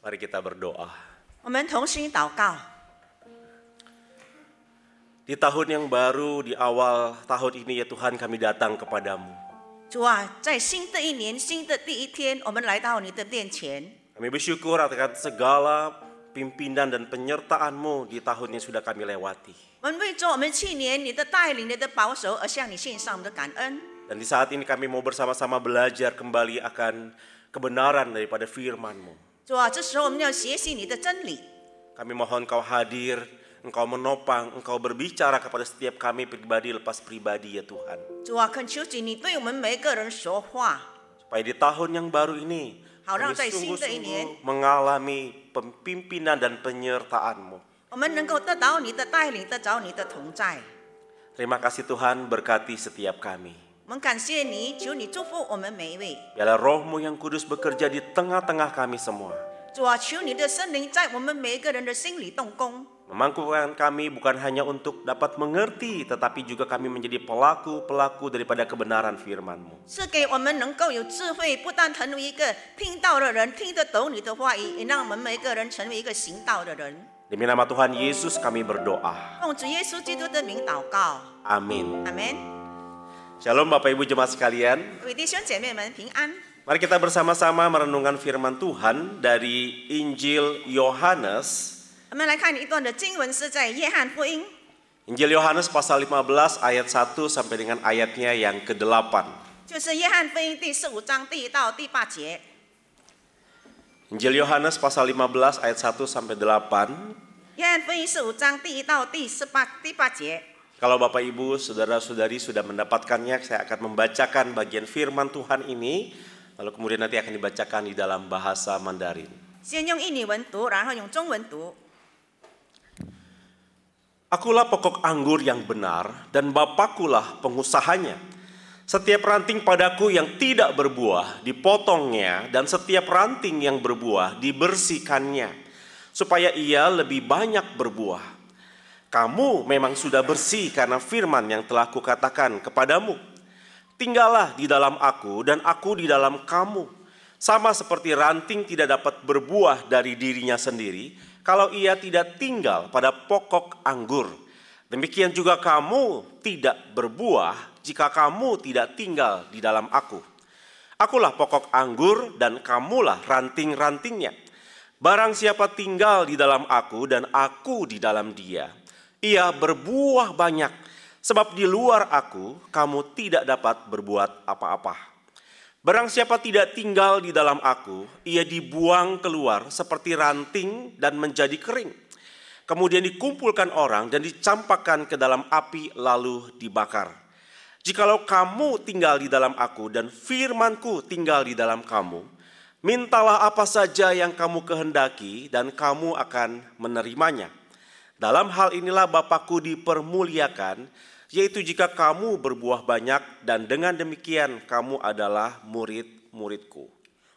Mari kita berdoa. 我们同心祷告。 Di tahun yang baru, di awal tahun ini ya Tuhan, kami datang kepadamu. 主啊，在新的一年、新的第一天，我们来到你的面前。 Kami bersyukur atas segala pimpinan dan penyertaan-Mu di tahun yang sudah kami lewati. 我们为着我们去年你的带领、你的保守而向你献上我们的感恩。 Dan di saat ini kami mau bersama-sama belajar kembali akan kebenaran daripada firman-Mu. 主啊，这时候我们要学习你的真理。 Kami mohon Engkau hadir, Engkau menopang, Engkau berbicara kepada setiap kami pribadi lepas pribadi ya Tuhan. 主啊，恳求你对我们每个人说话， Supaya di tahun yang baru ini, kami sungguh-sungguh mengalami pimpinan dan penyertaan-Mu. 我们能够得到你的带领，得着你的同在。 Terima kasih Tuhan, berkati setiap kami. 我们感谢你，求你祝福我们每一位。 Biarlah Roh-Mu yang kudus bekerja di tengah-tengah kami semua. 主啊，求你的圣灵在我们每一个人的心里动工。 Memampukan kami bukan hanya untuk dapat mengerti, tetapi juga kami menjadi pelaku-pelaku daripada kebenaran firman-Mu. 是给我们能够有智慧，不但成为一个听到的人，听得懂你的话语，也让我们每个人成为一个行道的人。 Demi nama Tuhan Yesus kami berdoa. 奉主耶稣基督的名祷告， Amin. 阿门。 Shalom Bapak Ibu jemaat sekalian. 各位弟兄姐妹们平安。 Mari kita bersama-sama merenungkan firman Tuhan dari Injil Yohanes. 我们来看一段的经文，是在约翰福音， Injil Yohanes pasal 15 ayat 1 sampai dengan ayatnya yang ke-8. 就是约翰福音第15章第1到第8节。 Injil Yohanes pasal 15 ayat 1 sampai 8. 约翰福音15章第1到第8节。 Kalau Bapak Ibu, Saudara-saudari sudah mendapatkannya, saya akan membacakan bagian firman Tuhan ini, lalu kemudian nanti akan dibacakan di dalam bahasa Mandarin. 先用印尼文读，然后用中文读。 Akulah pokok anggur yang benar dan Bapakkulah pengusahanya. Setiap ranting padaku yang tidak berbuah dipotongnya, dan setiap ranting yang berbuah dibersihkannya, supaya ia lebih banyak berbuah. Kamu memang sudah bersih karena firman yang telah kukatakan kepadamu. Tinggallah di dalam aku dan aku di dalam kamu. Sama seperti ranting tidak dapat berbuah dari dirinya sendiri kalau ia tidak tinggal pada pokok anggur. Demikian juga kamu tidak berbuah jika kamu tidak tinggal di dalam aku. Akulah pokok anggur dan kamulah ranting-rantingnya. Barang siapa tinggal di dalam aku dan aku di dalam dia, ia berbuah banyak, sebab di luar aku kamu tidak dapat berbuat apa-apa. Barang siapa tidak tinggal di dalam aku, ia dibuang keluar seperti ranting dan menjadi kering. Kemudian dikumpulkan orang dan dicampakkan ke dalam api lalu dibakar. Jikalau kamu tinggal di dalam aku dan firmanku tinggal di dalam kamu, mintalah apa saja yang kamu kehendaki dan kamu akan menerimanya. Dalam hal inilah Bapakku dipermuliakan, yaitu jika kamu berbuah banyak dan dengan demikian kamu adalah murid-muridku.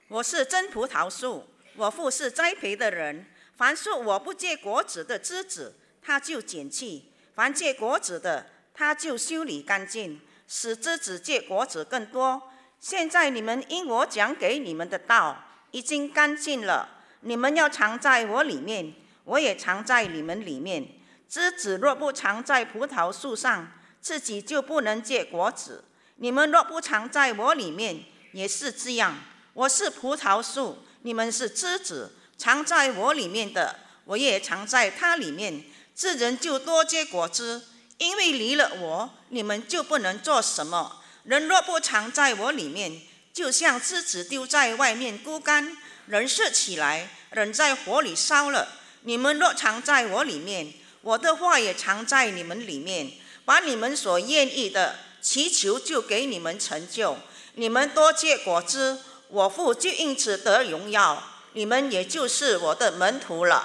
我是真葡萄树，我父是栽培的人。凡树我不结果子的枝子，他就剪去；凡结果子的，他就修理干净，使枝子结果子更多。现在你们因我讲给你们的道已经干净了，你们要藏在我里面，我也藏在你们里面。枝子若不藏在葡萄树上，自己就不能结果子。你们若不藏在我里面，也是这样。我是葡萄树，你们是枝子。藏在我里面的，我也藏在他里面。这人就多结果子，因为离了我，你们就不能做什么。人若不藏在我里面，就像枝子丢在外面枯干，人拾起来，扔在火里烧了。你们若藏在我里面，我的话也藏在你们里面。把你们所愿意的祈求，就给你们成就。你们多结果子，我父就因此得荣耀。你们也就是我的门徒了。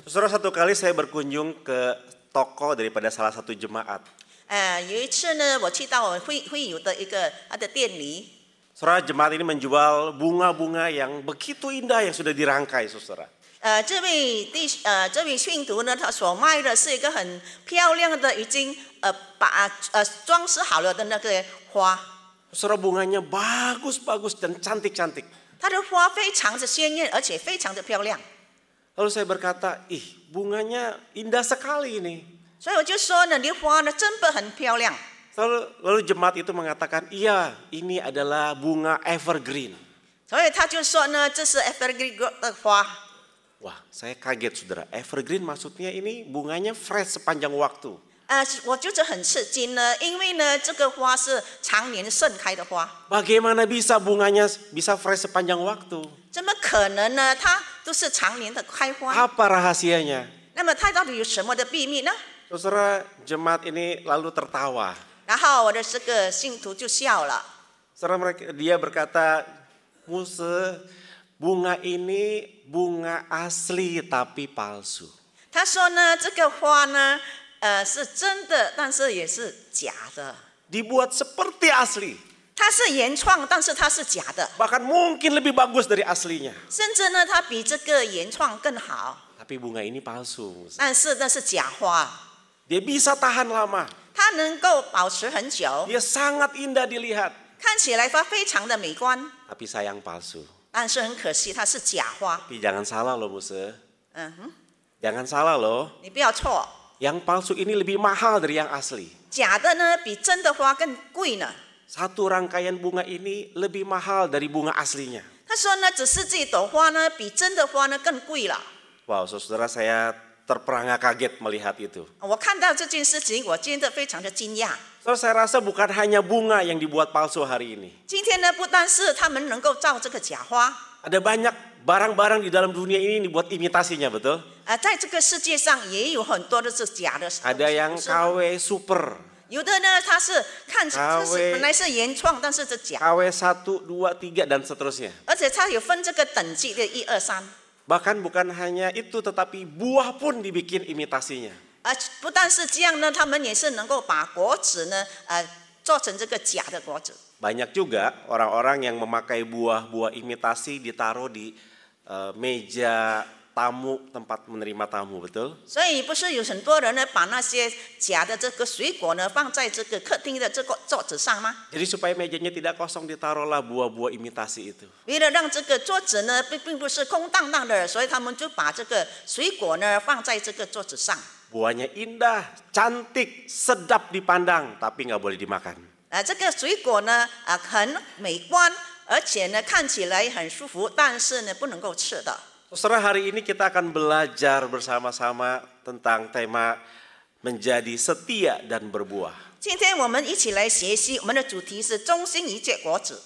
Saudara, satu kali saya berkunjung ke toko daripada salah satu jemaat. 有一次呢，我去到会友的一个他的店里。 Saudara, jemaat ini menjual bunga-bunga yang begitu indah yang sudah dirangkai, saudara. 这位信徒呢，他所卖的是一个很漂亮的，已经装饰好了的那个花。 Saudara, bunganya bagus-bagus dan cantik-cantik. 它的花非常的鲜艳，而且非常的漂亮。 Lalu saya berkata, ih bunganya indah sekali ini. 所以我就说呢，莲花呢真的很漂亮。 Lalu jemaat itu mengatakan, iya ini adalah bunga evergreen. 所以他就说呢，这是 evergreen 的花。 Wah, saya kaget saudara. Evergreen maksudnya ini bunganya fresh sepanjang waktu. 我就是很吃惊呢，因为呢，这个花是常年盛开的花。 Bagaimana bisa bunganya bisa fresh sepanjang waktu? 怎么可能呢？它都是常年的开花。 Apa rahasianya? 那么它到底有什么的秘密呢？ Saudara, jemaat ini lalu tertawa. 然后我的这个信徒就笑了。 Saudara, dia berkata, Muse, bunga ini bunga asli tapi palsu. 他说呢，这个花呢，是真的，但是也是假的。 Dibuat seperti asli. 它是原创，但是它是假的， Bahkan mungkin lebih bagus dari aslinya. 甚至呢，它比这个原创更好。 Tapi bunga ini palsu. 但是那是假花， Dia bisa tahan lama. 它能够保持很久， Dia sangat indah dilihat. 看起来它非常的美观， Tapi sayang palsu. 但是很可惜它是假花。 Tapi jangan salah loh Muse. 嗯哼， Jangan salah loh. 你不要错， Yang palsu ini lebih mahal dari yang asli. 假的呢比真的花更贵呢。 Satu rangkaian bunga ini lebih mahal dari bunga aslinya. 他说呢，只是这朵花呢比真的花呢更贵了。 Wow, saudara saya terperangah kaget melihat itu. 我看到这件事情，我真的非常的惊讶。 Saudara, saya rasa bukan hanya bunga yang dibuat palsu hari ini. 今天呢，不单是他们能够造这个假花， Ada banyak barang-barang di dalam dunia ini dibuat imitasinya, betul? 在这个世界上也有很多的是假的。 Ada yang KW super, 有的呢，它是看这是 KW 本来是原创，但是这假， KW 1, 2, 3 dan seterusnya. 而且它有分这个等级的1、2、3。 Bahkan bukan hanya itu, tetapi buah pun dibikin imitasinya. 不但是这样呢，他们也是能够把果子呢，做成这个假的果子。 Banyak juga orang-orang yang memakai buah-buah imitasi ditaruh di meja tamu, tempat menerima tamu, betul? 所以不是有很多人呢，把那些假的这个水果呢，放在这个客厅的这个桌子上吗？ Jadi supaya mejanya tidak kosong ditaruhlah buah-buah imitasi itu. 为了让这个桌子呢，并不是空荡荡的，所以他们就把这个水果呢放在这个桌子上。 Buahnya indah, cantik, sedap dipandang, tapi nggak boleh dimakan. 这个水果呢，很美观，而且呢看起来很舒服，但是呢不能够吃的。 Saudara, hari ini kita akan belajar bersama-sama tentang tema menjadi setia dan berbuah. 今天我们一起来学习，我们的主题是忠心于结果子。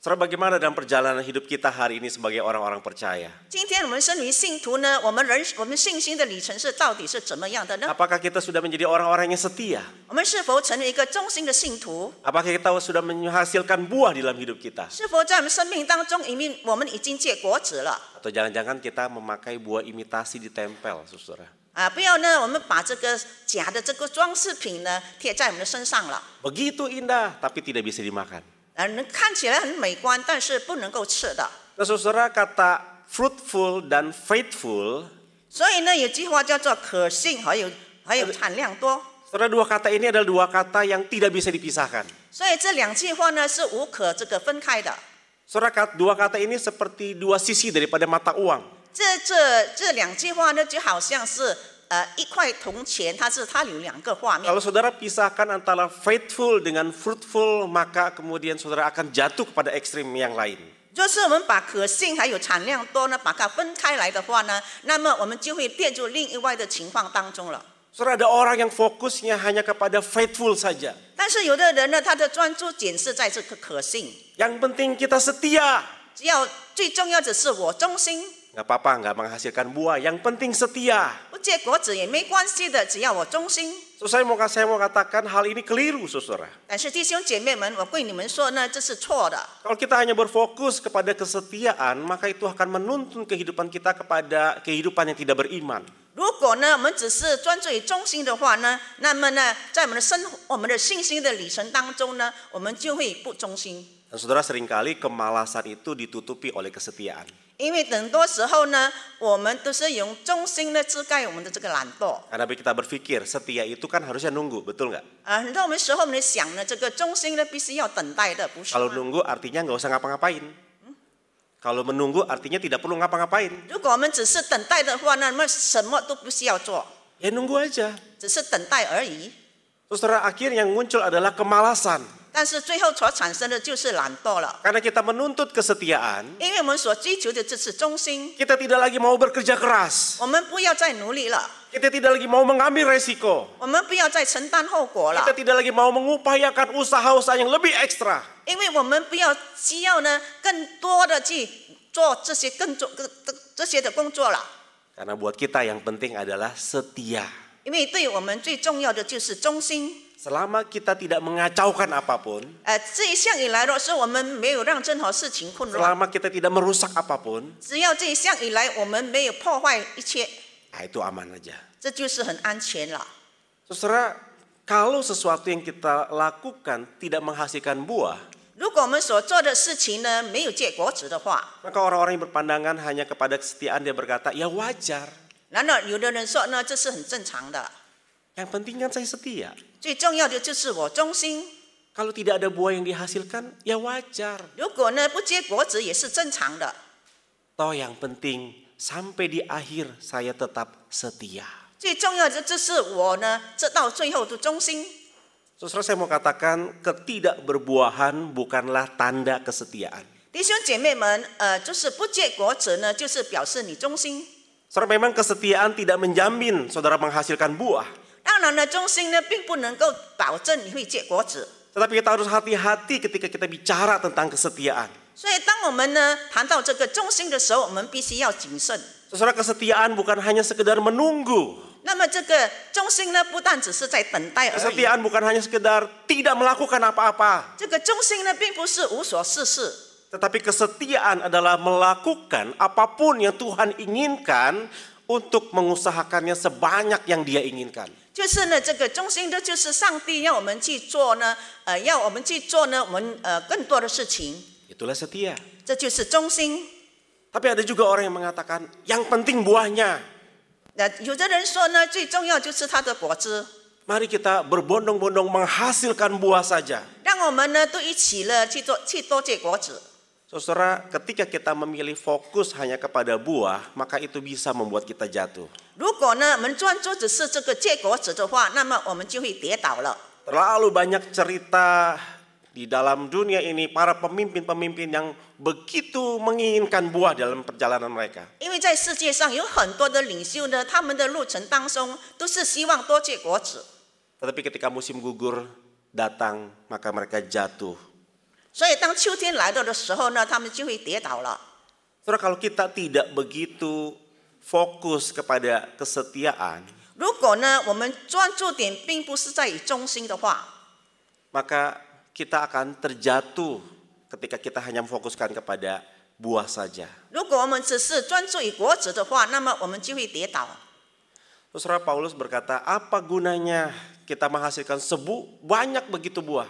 Saudara, bagaimana dalam perjalanan hidup kita hari ini sebagai orang-orang percaya? 今天我们身为信徒呢，我们信心的里程是到底是怎么样的呢？ Apakah kita sudah menjadi orang-orang yang setia? 我们是否成为一个忠心的信徒？ Apakah kita sudah menghasilkan buah di dalam hidup kita? 是否在我们生命当中，我们已经结果子了？ Atau jangan-jangan kita memakai buah imitasi ditempel, saudara? 不要呢，我们把这个假的这个装饰品呢贴在我们的身上了。 Begitu indah, tapi tidak bisa dimakan. 看起来很美观，但是不能够吃的。 Nah, saudara, kata fruitful dan faithful, 所以呢，有句话叫做可信，还有产量多。 saudara, dua kata ini adalah dua kata yang tidak bisa dipisahkan. 所以这两句话呢是无可这个分开的。 Saudara, dua kata ini seperti dua sisi daripada mata uang. 这两句话呢，就好像是一块铜钱，它有两个画面。 Kalau saudara pisahkan antara faithful dengan fruitful, maka kemudian saudara akan jatuh kepada ekstrim yang lain. 就是我们把可信还有产量多呢，把它分开来的话呢，那么我们就会跌入另外的情况当中了。 Saudara, ada orang yang fokusnya hanya kepada faithful saja. 但是有的人呢，他的专注点是在这个可信， Yang penting kita setia. 只要最重要的是我忠心， Nggak apa-apa, nggak menghasilkan buah. Yang penting setia. 不结果子也没关系的，只要我忠心。 So, saya mau katakan hal ini keliru, saudara. 但是弟兄姐妹们，我对你们说呢，这是错的。 Kalau kita hanya berfokus kepada kesetiaan, maka itu akan menuntun kehidupan kita kepada kehidupan yang tidak beriman. 如果呢，我们只是专注于忠心的话呢，那么呢，在我们的信心的里程当中呢，我们就会不忠心。 Dan saudara, seringkali kemalasan itu ditutupi oleh kesetiaan. 因为很多时候呢，我们都是用忠心呢遮盖我们的这个懒惰。 Karena kita berpikir setia itu kan harusnya nunggu, betul nggak? 很多时候我们想呢，这个忠心呢必须要等待的，不是 Kalau 吗？ nunggu artinya nggak usah ngapa-ngapain. Kalau menunggu artinya tidak perlu ngapa-ngapain. 如果我们只是等待的话，那么什么都不需要做， Ya nunggu aja. 只是等待而已。 Saudara, akhirnya yang muncul adalah kemalasan. 但是最后所产生的就是懒惰了， Karena kita menuntut kesetiaan, 因为我们所追求的就是忠心， kita tidak lagi mau bekerja keras. 我们不要再努力了， Kita tidak lagi mau mengambil resiko. 我们不要再承担后果了 Kita，tidak lagi mau mengupayakan usaha-usaha yang lebih ekstra. 因为我们不要需要呢更多的去做这些这些的工作了， Karena buat kita yang penting adalah setia. 因为对我们最重要的就是忠心。 Selama kita tidak mengacaukan apapun, 这一项以来，若是我们没有让任何事情混乱， selama kita tidak merusak apapun, 只要这一项以来我们没有破坏一切， itu aman aja. 这就是很安全了。 Saudara, kalau sesuatu yang kita lakukan tidak menghasilkan buah, 如果我们所做的事情呢没有结果子的话， maka orang-orang yang berpandangan hanya kepada kesetiaan dia berkata, ya wajar. 难道有的人说呢这是很正常的？ Yang penting kan saya setia. 最重要的就是我忠心。 Kalau tidak ada buah yang dihasilkan, ya wajar. 如果呢不结果子也是正常的。 Toh yang penting sampai di akhir saya tetap setia. 最重要的就是我呢这到最后的忠心。 Saudara, saya mau katakan ketidakberbuahan bukanlah tanda kesetiaan. 弟兄姐妹们，就是不结果子呢，就是表示你忠心。 Saudara, memang kesetiaan tidak menjamin saudara menghasilkan buah. 当然呢，忠心呢并不能够保证你会结果子。 Tetapi kita harus hati-hati ketika kita bicara tentang kesetiaan. 所以，当我们呢谈到这个忠心的时候，我们必须要谨慎。 Saudara, kesetiaan bukan hanya sekedar menunggu. 那么，这个忠心呢，不但只是在等待而已。 Kesetiaan bukan hanya sekedar tidak melakukan apa-apa. 这个忠心呢，并不是无所事事， Tetapi kesetiaan adalah melakukan apapun yang Tuhan inginkan untuk mengusahakannya sebanyak yang Dia inginkan. 就是呢，这个忠心的，就是上帝要我们去做呢，要我们去做呢，我们更多的事情， Itulah setia. 这就是忠心。 Tapi ada juga orang yang mengatakan yang penting buahnya. 有的人说呢，最重要就是它的果子。 Mari kita berbondong-bondong menghasilkan buah saja. 让我们呢都一起了去多结果子。 Saudara, ketika kita memilih fokus hanya kepada buah, maka itu bisa membuat kita jatuh. 如果呢我们专注只是这个结果子的话，那么我们就会跌倒了。 Terlalu banyak cerita di dalam dunia ini, para pemimpin-pemimpin yang begitu menginginkan buah dalam perjalanan mereka. 因为在世界上有很多的领袖呢，他们的路程当中都是希望多结果子。 Tetapi ketika musim gugur datang, maka mereka jatuh. 所以当秋天来到的时候呢，他们就会跌倒了。 Saudara, kalau kita tidak begitu fokus kepada kesetiaan, 如果呢我们专注点并不是在于忠心的话， maka kita akan terjatuh ketika kita hanya memfokuskan kepada buah saja. 如果我们只是专注于果子的话，那么我们就会跌倒。 Saudara, Paulus berkata, apa gunanya kita menghasilkan banyak begitu buah?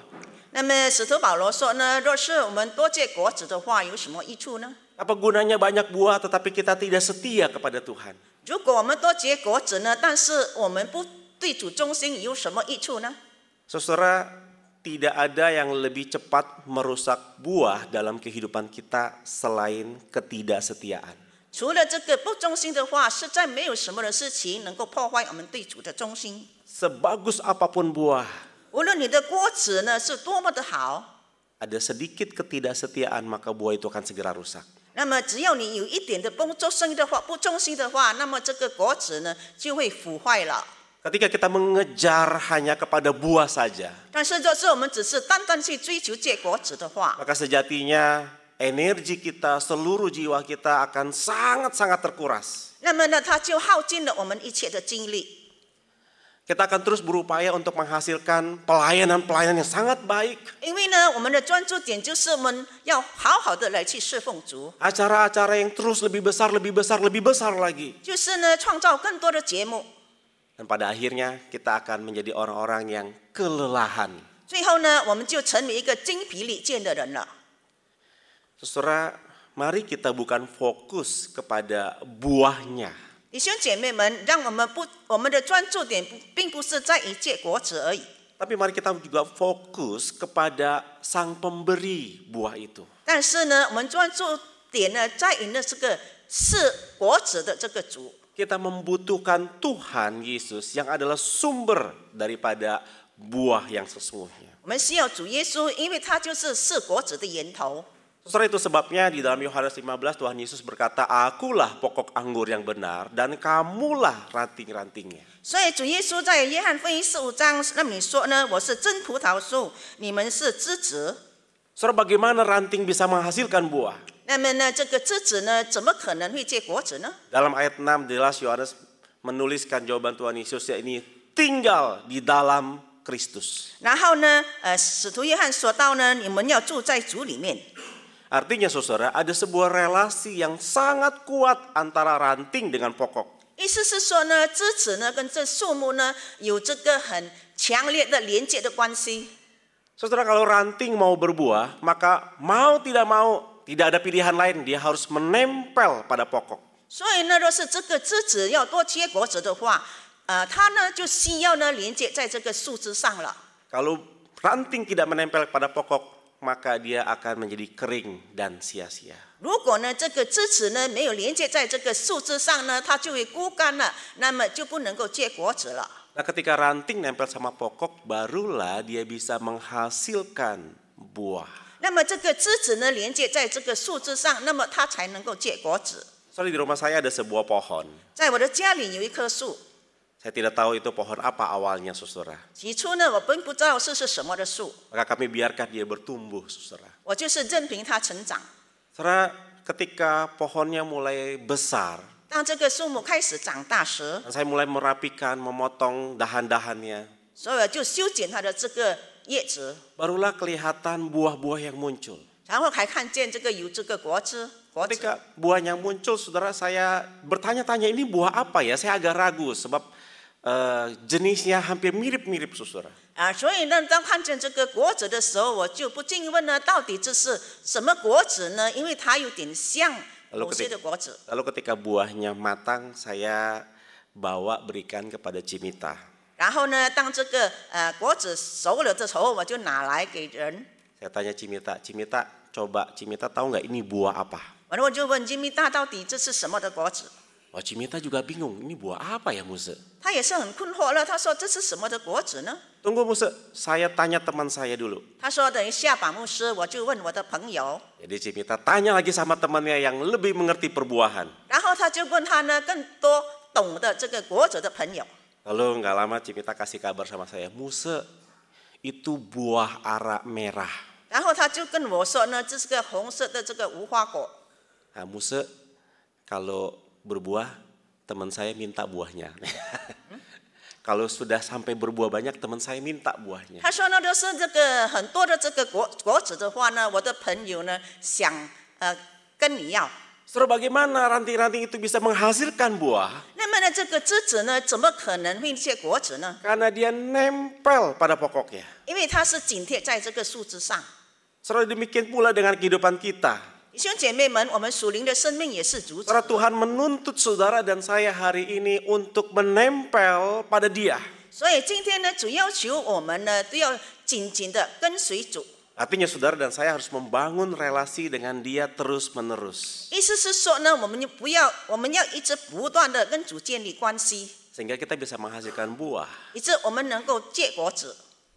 那么使徒保罗说呢，若是我们多结果子的话，有什么益处呢？ Apa gunanya banyak buah tetapi kita tidak setia kepada Tuhan? 如果我们多结果子呢，但是我们不对主忠心，有什么益处呢？ Saudara, tidak ada yang lebih cepat merusak buah dalam kehidupan kita selain ketidaksetiaan. 除了这个不忠心的话，实在没有什么的事情能够破坏我们对主的忠心。 Sebagus apapun buah, 无论你的果子呢是多么的好， ada sedikit ketidaksetiaan maka buah itu akan segera rusak. 那么只要你有一点的不忠心的话，那么这个果子呢就会腐坏了。 Ketika kita mengejar hanya kepada buah saja, 但是若是我们只是单单去追求结果子的话， maka sejatinya energi kita, seluruh jiwa kita akan sangat-sangat terkuras. 那么呢它就耗尽了我们一切的精力。 Kita akan terus berupaya untuk menghasilkan pelayanan-pelayanan yang sangat baik. 因为呢我们的专注点就是我们要好好的来去侍奉主， Acara-acara yang terus lebih besar, lebih besar, lebih besar lagi. 就是呢创造更多的节目。 Dan pada akhirnya kita akan menjadi orang-orang yang kelelahan. 最后呢我们就成为一个精疲力尽的人了。 Saudara, mari kita bukan fokus kepada buahnya. 弟兄姐妹们，让我们的专注点并不是在于结果子而已， Tapi mari kita juga fokus kepada sang pemberi buah itu. 但是呢，我们专注点呢，在于呢这个是果子的这个主。 Kita membutuhkan Tuhan Yesus yang adalah sumber daripada buah yang sesungguhnya. 我们需要主耶稣，因为他就是果子的源头。 Saudara, itu sebabnya di dalam Yohanes 15 Tuhan Yesus berkata, "Akulah pokok anggur yang benar dan kamulah ranting-rantingnya." 所以主耶稣在约翰福音15章那里说呢，我是真葡萄树，你们是枝子。 Saudara, bagaimana ranting bisa menghasilkan buah? 那么呢，这个枝子呢，怎么可能会结果子呢？ Dalam ayat 6 jelas Yohanes menuliskan jawaban Tuhan Yesus, yakni tinggal di dalam Kristus. 然后呢，使徒约翰说到呢，你们要住在主里面。 Artinya saudara, ada sebuah relasi yang sangat kuat antara ranting dengan pokok. 意思是说呢，枝子呢跟这树木呢有这个很强烈的连接的关系。 Saudara, kalau ranting mau berbuah, maka mau tidak mau tidak ada pilihan lain, dia harus menempel pada pokok. 所以呢，若是这个枝子要多结果子的话，它呢就需要呢连接在这个树枝上了。 Kalau ranting tidak menempel pada pokok, maka dia akan menjadi kering dan sia-sia. 如果呢这个枝子呢没有连接在这个树枝上呢，它就会枯干了，那么就不能够结果子了。 Nah, ketika ranting nempel sama pokok, barulah dia bisa menghasilkan buah. 那么这个枝子呢连接在这个树枝上，那么它才能够结果子。 Soalnya di rumah saya ada sebuah pohon. 在我的家里有一棵树， Saya tidak tahu itu pohon apa awalnya, saudara. 起初呢我并不知道是什么的树， Maka kami biarkan dia bertumbuh, saudara. 我就是任凭它成长。 Saudara, ketika pohonnya mulai besar, 当这个树木开始长大时， dan saya mulai merapikan, memotong dahan-dahannya, 所以我就修剪它的这个叶子， barulah kelihatan buah-buah yang muncul. 然后还看见这个有这个果子。 Ketika buahnya muncul, saudara, saya bertanya-tanya, ini buah apa ya? Saya agak ragu sebab jenisnya hampir mirip-mirip, saudara. 所以呢，当看见这个果子的时候，我就不禁问呢，到底这是什么果子呢？因为它有点像某些的果子。 Lalu ketika buahnya matang, saya bawa berikan kepada Cimita. 然后呢，当这个果子熟了的时候，我就拿来给人。 Saya tanya Cimita, Cimita, coba Cimita tahu nggak ini buah apa? 我就问金米大到底这是什么的果子？ Wah, Cimita juga bingung, ini buah apa ya, Muse? 他也是很困惑了，他说这是什么的果子呢？ Tunggu, Muse, saya tanya teman saya dulu. 他说等一下吧，牧师，我就问我的朋友。 Jadi Cimita tanya lagi sama temannya yang lebih mengerti perbuahan. 然后他就问他呢更多懂得这个果子的朋友。 Lalu nggak lama Cimita kasih kabar sama saya, Muse, itu buah ara merah. 然后他就跟我说呢，这是个红色的这个无花果。 Nah, Muse, kalau berbuah, teman saya minta buahnya. Kalau sudah sampai berbuah banyak, teman saya minta buahnya. 他说呢，就是这个很多的这个果子的话呢，我的朋友呢想跟你要。 Saudara, bagaimana ranting-ranting itu bisa menghasilkan buah? 那么呢，这个枝子呢，怎么可能会结果子呢？ Karena dia nempel pada pokoknya. 因为它是紧贴在这个树枝上。 Saudara, demikian pula dengan kehidupan kita. 弟兄姐妹们，我们属灵的生命也是如此。 Saudara, Tuhan menuntut saudara dan saya hari ini untuk menempel pada Dia. 所以今天呢，主要求我们呢都要紧紧的跟随主。 Artinya saudara dan saya harus membangun relasi dengan Dia terus-menerus. 意思是说呢，我们要一直不断的跟主建立关系， Sehingga kita bisa menghasilkan buah. 以致我们能够结果子。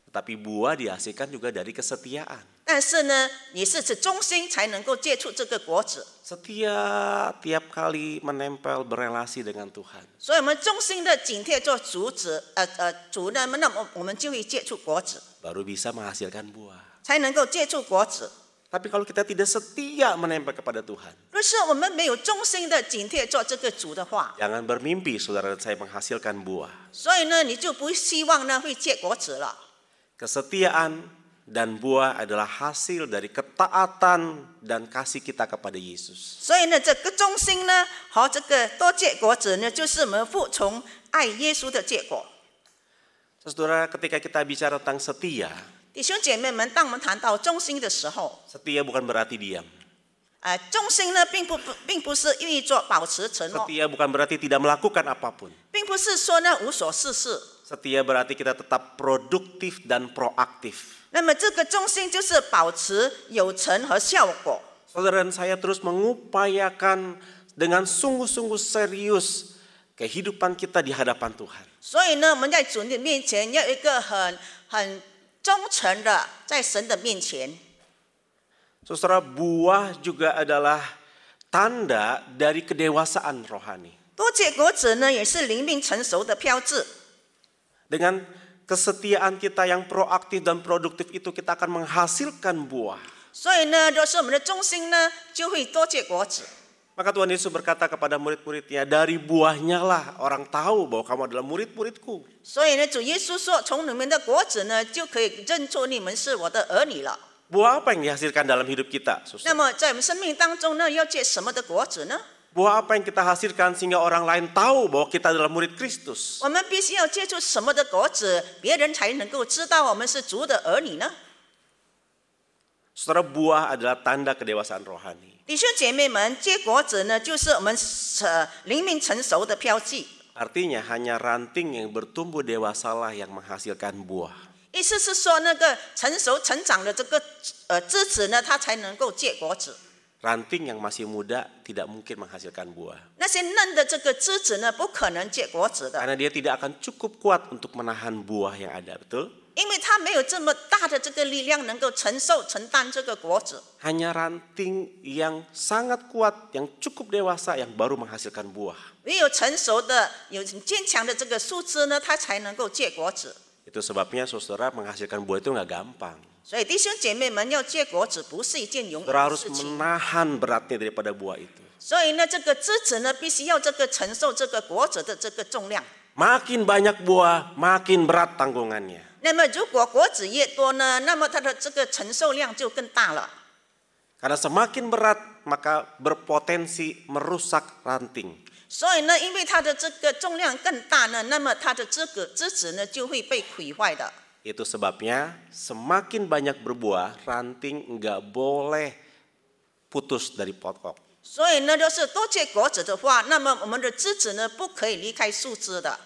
Tetapi buah dihasilkan juga dari kesetiaan. 但是呢，你是忠心才能够结出这个果子。 Tiap kali menempel berelasi dengan Tuhan. 所以我们忠心的紧贴做主呢，那么我们就会结出果子， Baru bisa menghasilkan buah. 才能够结出果子。 Tapi kalau kita tidak setia menempel kepada Tuhan, 若是我们没有忠心的紧贴做这个主的话， jangan bermimpi saudara dan saya menghasilkan buah. 所以呢，你就不希望呢会结果子了。 Kesetiaan dan buah adalah hasil dari ketaatan dan kasih kita kepada Yesus. 所以呢，这个忠心呢和这个多结果子呢，就是我们服从爱耶稣的结果。 Saudara, ketika kita bicara tentang setia, 弟兄姐妹们，当我们谈到忠心的时候， setia bukan berarti diam. 忠心呢并不是寓意做保持承诺， Setia bukan berarti tidak melakukan apapun. 并不是说呢无所事事。 Setia berarti kita tetap produktif dan proaktif. 那么这个忠心就是保持有成和效果。Saudara dan saya terus mengupayakan dengan sungguh-sungguh serius kehidupan kita di hadapan Tuhan. 所以呢，我们在主的面前要有一个很忠诚的，在神的面前。 Saudara, buah juga adalah tanda dari kedewasaan rohani. 多结果子呢，也是灵命成熟的标志。 Dengan kesetiaan kita yang proaktif dan produktif itu kita akan menghasilkan buah. 所以呢，若是我们的忠心呢，就会多结果子。 Maka Tuhan Yesus berkata kepada murid-muridnya, dari buahnya lah orang tahu bahwa kamu adalah murid-muridku. 所以呢，主耶稣说，从你们的果子呢，就可以认出你们是我的儿女了。 Buah apa yang dihasilkan dalam hidup kita? 那么在我们生命当中呢，要结什么的果子呢？ Buah apa yang kita hasilkan sehingga orang lain tahu bahwa kita adalah murid Kristus? 我们必须要结出什么的果子，别人才能够知道我们是主的儿女呢？ Saudara, buah adalah tanda kedewasaan rohani. 弟兄姐妹们，结果子呢，就是我们灵命成熟的标记。 Artinya hanya ranting yang bertumbuh dewasalah yang menghasilkan buah. 意思是说，那个成熟成长的这个枝子呢，它才能够结果子。 Ranting yang masih muda tidak mungkin menghasilkan buah. 那些嫩的这个枝子呢，不可能结果子的， Karena dia tidak akan cukup kuat untuk menahan buah yang ada, betul? 因为它没有这么大的这个力量能够承担这个果子。 Hanya ranting yang sangat kuat, yang cukup dewasa yang baru menghasilkan buah. 唯有成熟的、有坚强的这个树枝呢，它才能够结果子。 Itu sebabnya saudara menghasilkan buah itu nggak gampang. 所以弟兄姐妹们要结果子不是一件容易 Saudara 的 harus 事情。 menahan beratnya daripada buah itu. 所以呢，这个枝子呢，必须要这个承受这个果子的这个重量。 Makin banyak buah, makin berat tanggungannya. 那么如果果子越多呢，那么它的这个承受量就更大了。 Karena semakin berat, maka berpotensi merusak ranting. 所以呢，因为它的这个重量更大呢，那么它的这个枝子呢就会被毁坏的。 Itu sebabnya semakin banyak berbuah, ranting nggak boleh putus dari pokok. 所以呢，要是多结果子的话，那么我们的枝子呢不可以离开树枝的，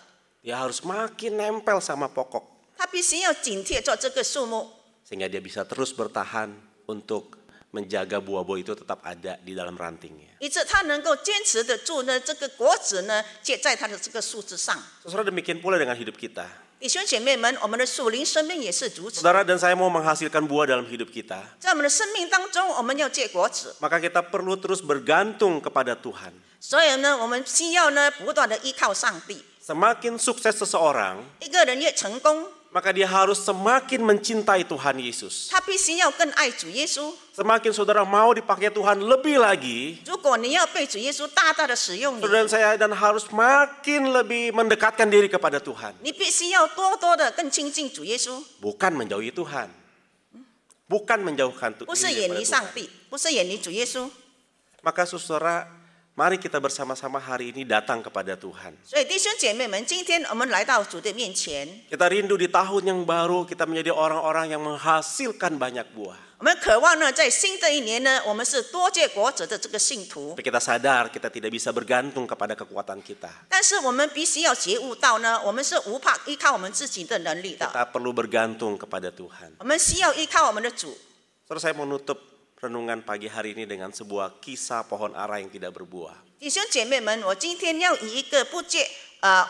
Dia harus makin nempel sama pokok. 它必须要紧贴着这个树木， Sehingga dia bisa terus bertahan untuk menjaga buah-buah itu tetap ada di dalam rantingnya. 以致它能够坚持得住呢，这个果子呢结在它的这个树枝上。 Saudara, demikian pula dengan hidup kita. 弟兄姐妹们，我们的属灵生命也是如此。 Saudara dan saya mau menghasilkan buah dalam hidup kita. 在我们的生命当中，我们要结果子， Maka kita perlu terus bergantung kepada Tuhan. 所以呢，我们需要呢不断的依靠上帝。 Semakin sukses seseorang, 一个人越成功， maka dia harus semakin mencintai Tuhan Yesus. 他必须要更爱主耶稣。 Semakin saudara mau dipakai Tuhan lebih lagi, 如果你要被主耶稣大大的使用你， saudara dan saya dan harus makin lebih mendekatkan diri kepada Tuhan. 你必须要多多的更亲近主耶稣， Bukan menjauhi Tuhan. Bukan menjauhkan 不是 diri 远离 daripada 上 Tuhan. 帝，不是远离主耶稣。 Maka saudara, mari kita bersama-sama hari ini datang kepada Tuhan. 所以弟兄姐妹们，今天我们来到主的面前， Kita rindu di tahun yang baru kita menjadi orang-orang yang menghasilkan banyak buah. 我们渴望呢，在新的一年呢，我们是多结果子的这个信徒。 Tapi kita sadar kita tidak bisa bergantung kepada kekuatan kita. 但是我们必须要觉悟到呢，我们是无法依靠我们自己的能力的， Kita perlu bergantung kepada Tuhan. 我们需要依靠我们的主。 Terus saya mau nutup renungan pagi hari ini dengan sebuah kisah pohon ara yang tidak berbuah. 弟兄姐妹们，我今天要以一个不结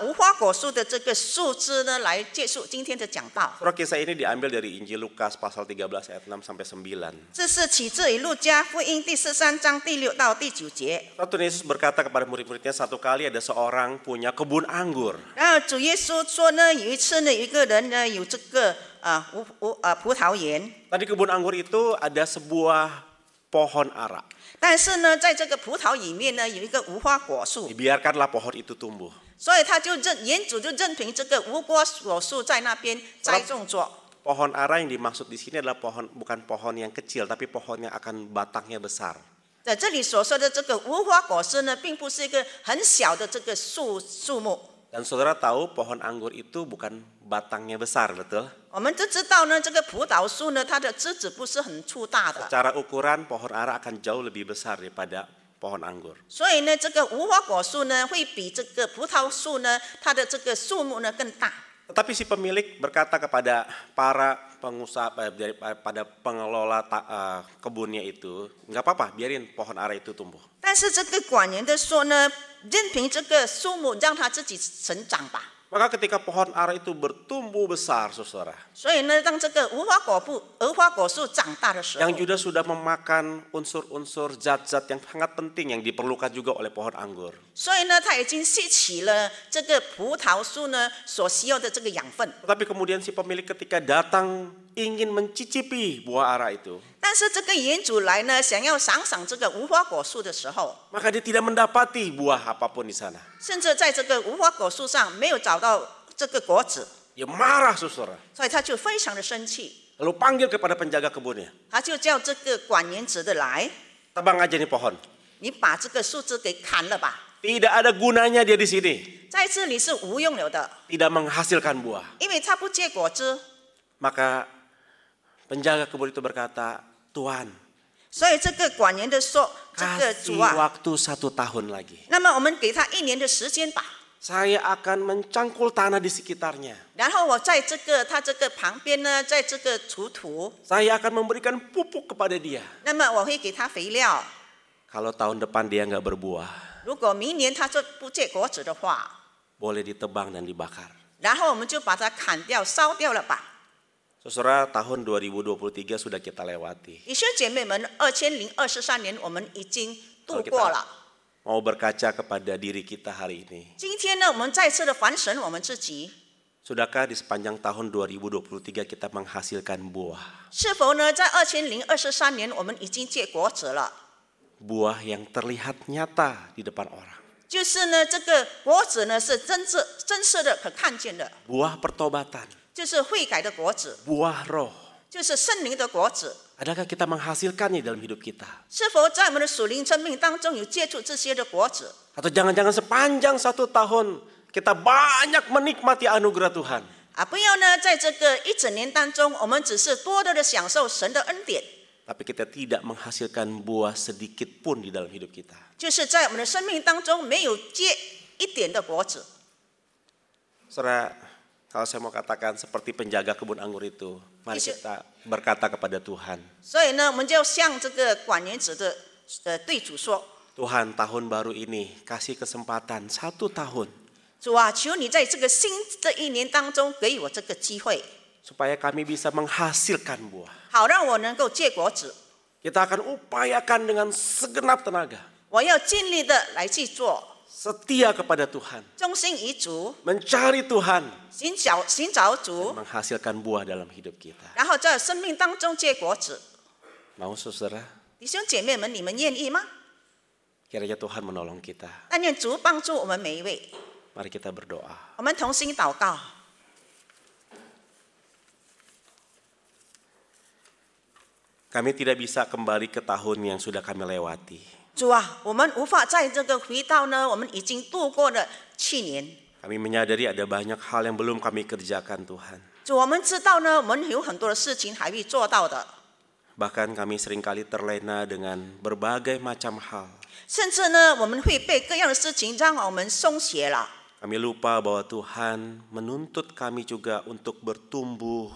无花果树的这个树枝呢，来结束今天的讲道。 Surah kisah ini diambil dari Injil Lukas pasal 13 ayat 6 sampai 9. 这是起自于路加福音第13章第6到第9节。 Tuhan Yesus berkata kepada murid-muridnya, satu kali ada seorang punya kebun anggur. 然后主耶稣说呢，有一次呢，有一个人呢有这个葡萄园， Tadi kebun anggur itu ada sebuah pohon ara. 但是呢，在这个葡萄里面呢，有一个无花果树， Dibiarkanlah pohon itu tumbuh. 所以他就园主就任凭这个无花果树在那边栽种着。 Pohon ara yang dimaksud di sini adalah bukan pohon yang kecil, tapi pohon yang akan batangnya besar. 在这里所说的这个无花果树呢，并不是一个很小的这个树木。 Dan saudara tahu pohon anggur itu bukan batangnya besar, betul? 我们都知道呢，这个葡萄树呢，它的枝子不是很粗大的， Secara ukuran pohon ara akan jauh lebih besar daripada pohon anggur. 所以呢，这个无花果树呢，会比这个葡萄树呢，它的这个树木呢更大。 Tetapi si pemilik berkata kepada para pengusaha pada pengelola kebunnya itu, nggak apa-apa, biarin pohon ara itu tumbuh. 但是这个管园的说呢，任凭这个树木让它自己成长吧。 Maka ketika pohon ara itu bertumbuh besar, saudara, 所以呢，当这个无花果树长大的时候， yang juga sudah memakan unsur-unsur zat-zat yang sangat penting yang diperlukan juga oleh pohon anggur. 所以呢，它已经吸取了这个葡萄树呢所需要的这个养分。 Tetapi kemudian si pemilik ketika datang ingin mencicipi buah ara itu, 但是这个园主来呢，想要赏这个无花果树的时候， maka dia tidak mendapati buah apapun di sana. 甚至在这个无花果树上没有找到这个果子， Dia marah, saudara. 所以他就非常的生气， Lalu panggil kepada penjaga kebunnya. 他就叫这个管园子的来， Tebang aja nih pohon. 你把这个树枝给砍了吧， Tidak ada gunanya dia di sini. 在这里是无用了的， Tidak menghasilkan buah. 因为它不结果子。 Maka penjaga kebun itu berkata, Tuhan, 所以这个管园的说，这个 kasih 主啊， waktu 1 tahun lagi. 那么我们给他1年的时间吧。 Saya akan mencangkul tanah di sekitarnya. 然后我在他这个旁边呢，在这个除土， Saya akan memberikan pupuk kepada dia. 那么我会给他肥料。 Kalau tahun depan dia nggak berbuah, 如果明年他就不结果子的话， boleh ditebang dan dibakar. 然后我们就把它砍掉、烧掉了吧。 Saudara, tahun 2023 sudah kita lewati. 弟兄姐妹们，2023年我们已经度过了。 Mau berkaca kepada diri kita hari ini. 今天呢，我们再次的反省我们自己， Sudahkah di sepanjang tahun 2023 kita menghasilkan buah? 是否呢，在2023年我们已经结果子了？ Buah yang terlihat nyata di depan orang. 就是呢，这个果子呢是真实的、可看见的， Buah pertobatan, 就是悔改的果子， buah roh. 就是圣灵的果子。 Adakah kita menghasilkannya dalam hidup kita? 是否在我们的属灵生命当中有接触这些的果子？ Atau jangan-jangan sepanjang 1 tahun kita banyak menikmati anugerah Tuhan. 不要呢，在这个1整年当中，我们只是多的享受神的恩典， Tapi kita tidak menghasilkan buah sedikit pun di dalam hidup kita. 就是在我们的生命当中没有结一点的果子。 Saudara, kalau saya mau katakan seperti penjaga kebun anggur itu, mari kita berkata kepada Tuhan. 所以呢，我们就向这个管园子的对主说： Tuhan, tahun baru ini kasih kesempatan 1 tahun. 主啊，求你在这个新的1年当中给我这个机会， Supaya kami bisa menghasilkan buah. 好让我能够结果子。 Kita akan upayakan dengan segenap tenaga. 我要尽力的来去做， Setia kepada Tuhan. 忠心于主， Mencari Tuhan. 寻找主， Menghasilkan buah dalam hidup kita. 然后在生命当中结果子。 Mau saudara? 弟兄姐妹们，你们愿意吗？ Kiranya Tuhan menolong kita. 但愿主帮助我们每一位。 Mari kita berdoa. 我们同心祷告。 Kami tidak bisa kembali ke tahun yang sudah kami lewati. 主啊，我们无法在这个回到呢，我们已经度过了去年。 Kami menyadari ada banyak hal yang belum kami kerjakan Tuhan. 主，我们知道呢，我们有很多的事情还未做到的， Bahkan kami seringkali terlena dengan berbagai macam hal. 甚至呢，我们会被各样的事情让我们松懈了。 Kami lupa bahwa Tuhan menuntut kami juga untuk bertumbuh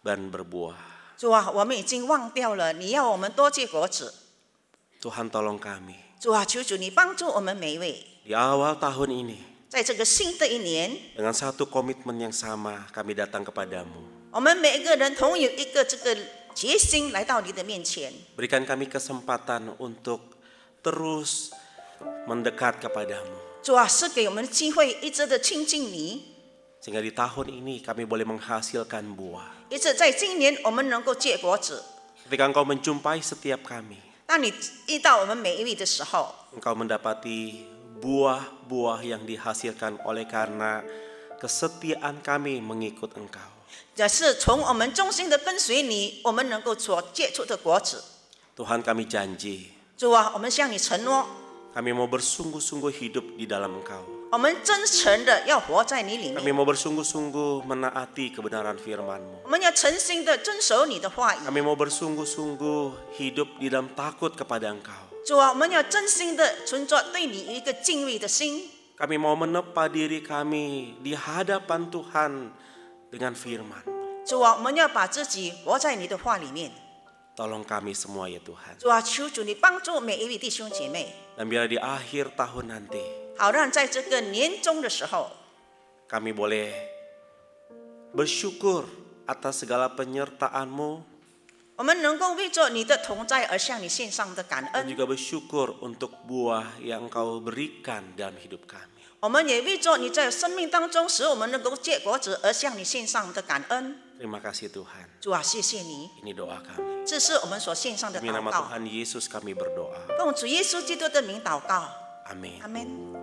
dan berbuah. 主啊，我们已经忘掉了，你要我们多结果子。 Tuhan tolong kami. 主啊，求主你帮助我们每一位， Di awal tahun ini, 在这个新的一年， dengan satu komitmen yang sama kami datang kepadamu. 我们每一个人同有一个这个决心来到你的面前。 Berikan kami kesempatan untuk terus mendekat kepadamu. 主啊，是给我们机会一直的亲近你， Sehingga di tahun ini kami boleh menghasilkan buah. 一直在今年我们能够结果子。 Ketika engkau menjumpai setiap kami, 当你遇到我们每一位的时候， engkau mendapati buah-buah yang dihasilkan oleh karena kesetiaan kami mengikut engkau. 这是从我们衷心的跟随你，我们能够所结出的果子。 Tuhan, kami janji, 主啊，我们向你承诺， kami mau bersungguh-sungguh hidup di dalam engkau. 我们真诚的要活在你里 Kami 面， mau bersungguh-sungguh menaati kebenaran firman-Mu. 我们要诚心的遵守你的话语。 Kami mau bersungguh-sungguh hidup di dalam takut kepada engkau. 主啊，我们要真心的存着对你一个敬畏的心。 Kami mau menepa diri kami di hadapan Tuhan dengan firman. 主啊，我们要把自己活在你的话里面。 Tolong kami semua ya Tuhan. 主啊，求主你帮助每一位弟兄姐妹， Dan biar di akhir tahun nanti 好让在这个年终的时候， kami boleh bersyukur atas segala penyertaan-Mu 我们能够为着你的同在而向你献上的感 dan 恩， juga bersyukur untuk buah yang Engkau berikan dalam hidup kami. 我们也为着你在生命当中使我们能够结果子而向你献上的感恩。 Terima kasih Tuhan. 主啊，谢谢你， Ini doa kami. 这是我们所献上的 Demi 祷 nama 告， Tuhan Yesus kami berdoa. 奉主耶稣基督的名祷告， Amin. 阿门。